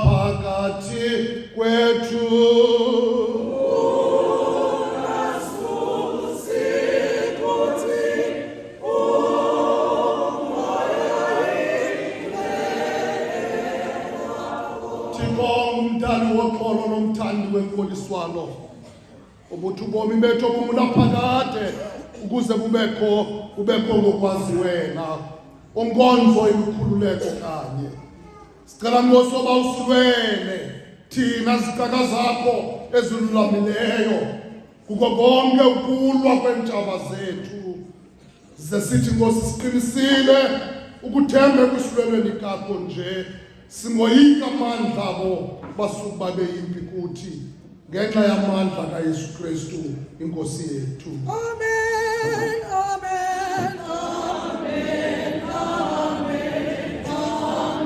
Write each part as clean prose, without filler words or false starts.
phakathi kwethu. Umdali woxolo nomthandi wenkoliswano ubuthi ubomi bethu obumulaphakade ukuze kubekho ngokwazi wena onkonzo imikhululeko kanye. Sicela ngosoba usilwele thina zicaka zakho ezilulamileyo kuko konke ukulwa kweentshaba zethu. Zesithi Nkosi siqinisile ukuthemba kusilwelweni kakho nje. Singoyika amandla abo basuka babe yimpi kuthi ngenxa yamandla kaYesu Kristu inkosi yethu. Amen, amen, amen, amen, amen, amen,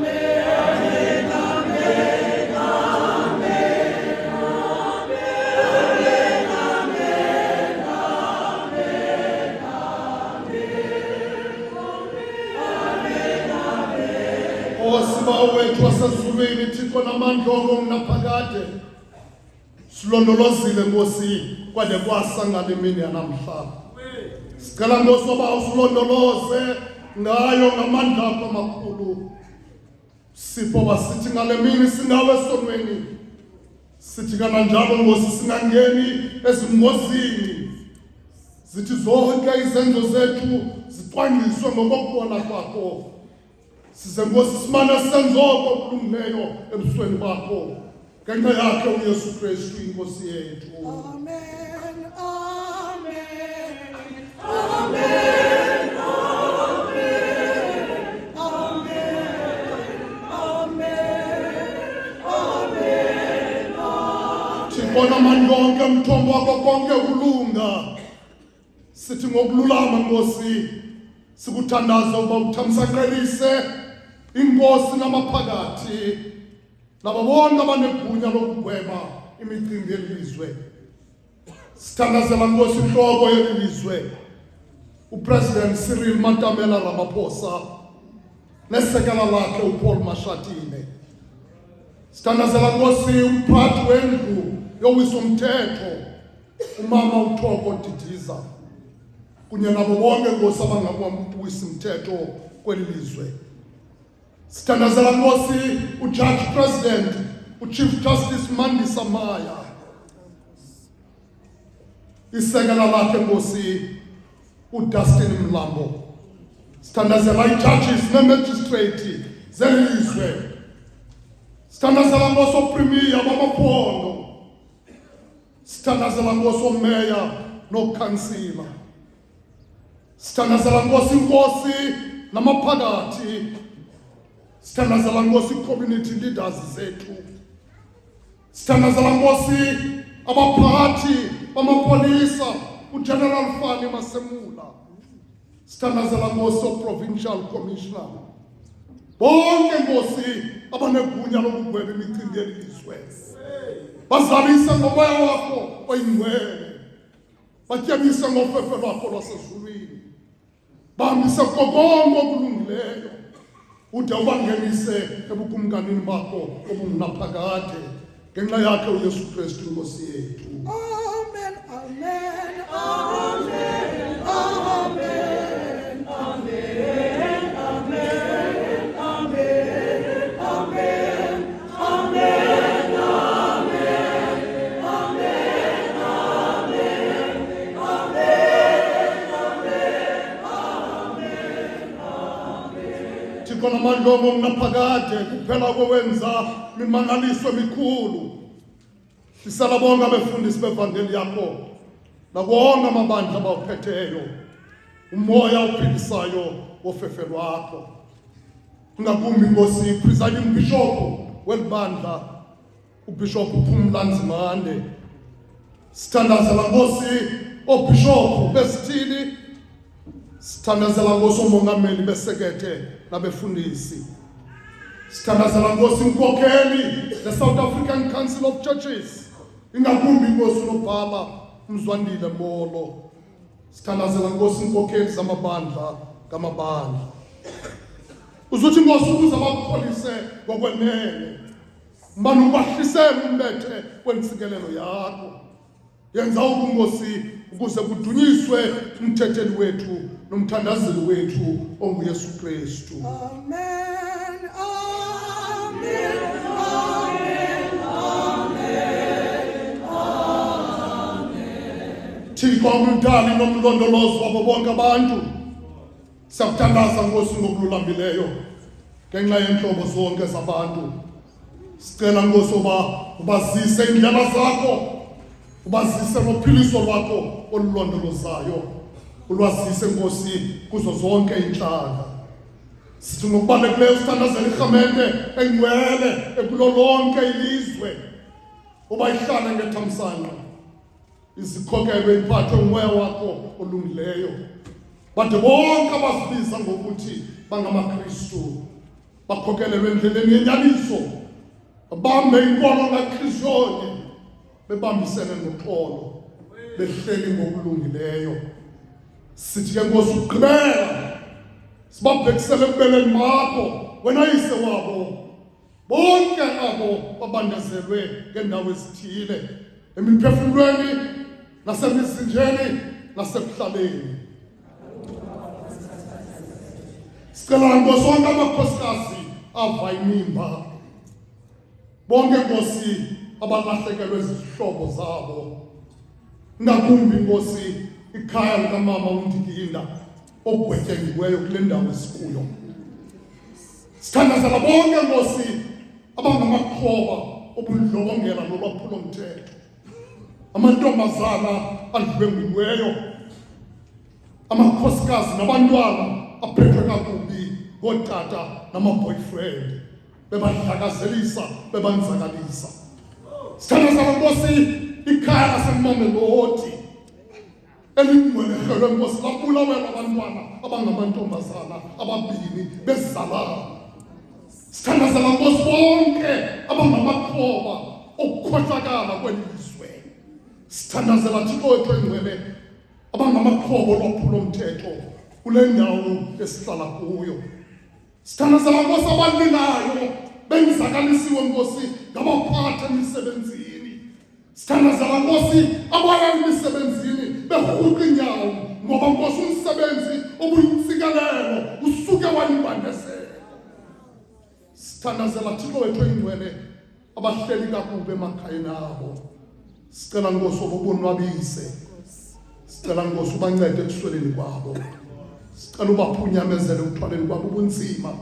Siba wethu wasezulwini Thixo namandla ongunaphakade silondolozile Nkosi kwade kwasa ngale mini yanamhla. Sicela Nkosi oba usilondoloze ngayo ngamandla akho amakhulu. Sipho basithi ngale mini singawe esonweni. Sithi kananjalo Nkosi singangeni ezingozini. Zithi zonke izenzo zethu ziqwangciswe ngokubona kwakho. Size Nkosi simane senzoko kulungileyo ebusweni bakho ngenxa yakhe uYesu Kristu inkosi yethu. amen, amen, amen, amen, amen. Thixo namandla onke mthombo wakho konke kulunga. Sithi ngokululama Nkosi sikuthandaza uba uthamsanqelise inkosi namaphakathi laba bonke abanegunya lokugweba imicimbi yelizwe. Sithandazela Nkosi inhloko yelizwe uPresident Cyril Matamela Ramaphosa nesekela lakhe uPaul Mashatile. Sithandazela Nkosi umphathi wendlu yowisomthetho umama uThoko Didiza kunye nabo bonke Nkosi abangakwamwisa umthetho kweli lizwe. Sithandazela Nkosi uJudge President uChief Justice Mandisa Maya. Isekela lakhe Nkosi uDustin Mlambo. Sithandazela ijudges nemagistrate zelizwe. Sithandazela Nkosi oPremier bamaphondo. Sithandazela Nkosi oMeya nokhansila. Sithandazela Nkosi inkosi namaphakathi. Sithandazela Nkosi community leaders zethu. Sithandazela Nkosi abaphathi bamapolisa uGeneral Fani Masemula. Sithandazela Nkosi provincial commissioner. Bonke Nkosi abanegunya lokugweba imicimbi yelizwe. Bazalise ngomoya wakho oyingcwele. Batyebise ngofefe lwakho lwasezulwini. Bahambise konke okulungileyo ude ubangenise ebukumkanini bakho obungunaphakade ngenxa yakhe uYesu Kristu inkosi yethu. Amen, amen, amen, amen, amen, amen, amen, amen, amen, Thixo namandla ongunaphakade kuphela kwewenza mimangaliso emikhulu. Sisala bonke abefundisi bevangeli yakho nakwonke amabandla abawuphetheyo umoya ophilisayo wofefe lwakho. Ngakumbi Nkosi presiding bishop welibandla uBishop Phumla Nzimande. Sithandazela Nkosi oBishop besithili. Sithandazela Nkosi omongameli besekethe nabefundisi. Sithandazela Nkosi inkokheli the South African Council of Churches. Ingakumbi Nkosi uNobhala Mzwandile Molo. Sithandazela Nkosi inkokheli zamabandla ngamabandla. Uzuthi Nkosi ukuze bakholise ngokwenene. Mani ubahlisele umbethe wentsikelelo yakho. Yenza ubungosi ukuze kudunyiswe umthetheli wethu nomthandazeli wethu onguYesu Kristu. Amen. Amen. Amen. Amen. Amen. Thixo umdali nomlondolozi wabo bonke abantu. Siyakuthandaza Nkosi ngokululamileyo ngenxa yeentlobo zonke zabantu. Sicela Nkosi ubazise indlela zakho. Ubazise nophiliso lwakho olulondolozayo. Ulwazise Nkosi kuzo zonke intlanga. Sithi ngokubalulekileyo sithandazela irhamente engcwele ekulo lonke ilizwe. Uba ihlale ngethamsanqa. Izikhokelo iphathwe ngumoya wakho olungileyo. Bade bonke abazibiza ngokuthi bangamaKristu bakhokelelwe endleleni yenyaniso. Bambe inkolo kaKristiyoni. Bebambisene noxolo. Behleli ngokulungileyo. Sithi ke Nkosi ugqibela. Sibabhekisele ekubeleni bakho. Wena yise wabo. Bonke abo babandezelwe ngendawo ezithile. Emiphefumulweni nasemizinjeni nasekuhlaleni. Sicela Nkosi wonke amakhosikazi ava inimba. Bonke Nkosi abalahlekelwe zizihlobo zabo. Ngakumbi Nkosi ikhaya likamama uNdikinda ogwetyengiweyo kule ndawo esikuyo. Sithandazela bonke Nkosi abangamakhoba obundlobongela nolwaphulomthetho. Amantombazana adlwengulweyo. Amakhosikazi nabantwana aphethwe kakubi ngootata nama-boyfriend. Bebadlakazelisa, bebanzakalisa. Sithandazela Nkosi ikhaya laseMamelodi elingcwelehelwe Nkosi labulawela abantwana abangamantombazana ababini bezalana. Sithandazela Nkosi bonke abangamakhoba okukhohlakala kwelizwe. Sithandazela Thixo wethu engcwele abangamakhoba olwaphulomthetho kule ndawo esihlala kuyo. Sithandazela Nkosi abalilayo benzakalisiwe Nkosi ngabaphathe emisebenzini. Sithandazela Nkosi abaya emisebenzini berhuqa inyawo ngoba Nkosi umsebenzi obuyintsikelelo usuke wayimbandezela. Sithandazela Thixo wethu engcwele abahleli kakubi emakhayeni abo. Sicela Nkosi ubonwabise. Sicela Nkosi ubancede ekusweleni kwabo. Sicela ubaphunyamezele ukuthwaleni kwabo ubunzima.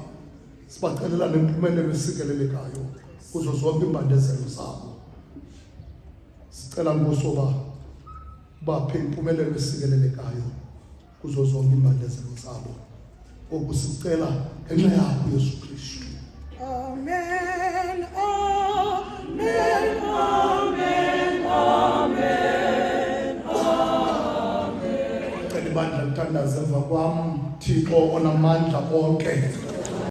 Sibacelela nempumelelo esikelelekayo kuzo zonke imbandezelo zabo. Sicela Nkosi baphe impumelelo esikelelekayo kuzo zonke imbandezelo zabo. Oku sicela ngenxa yakho Yesu Kristu. Amen. Amen. Amen. Amen. Amen. Cela ibandla lithandaze emva kwam. Thixo onamandla onke.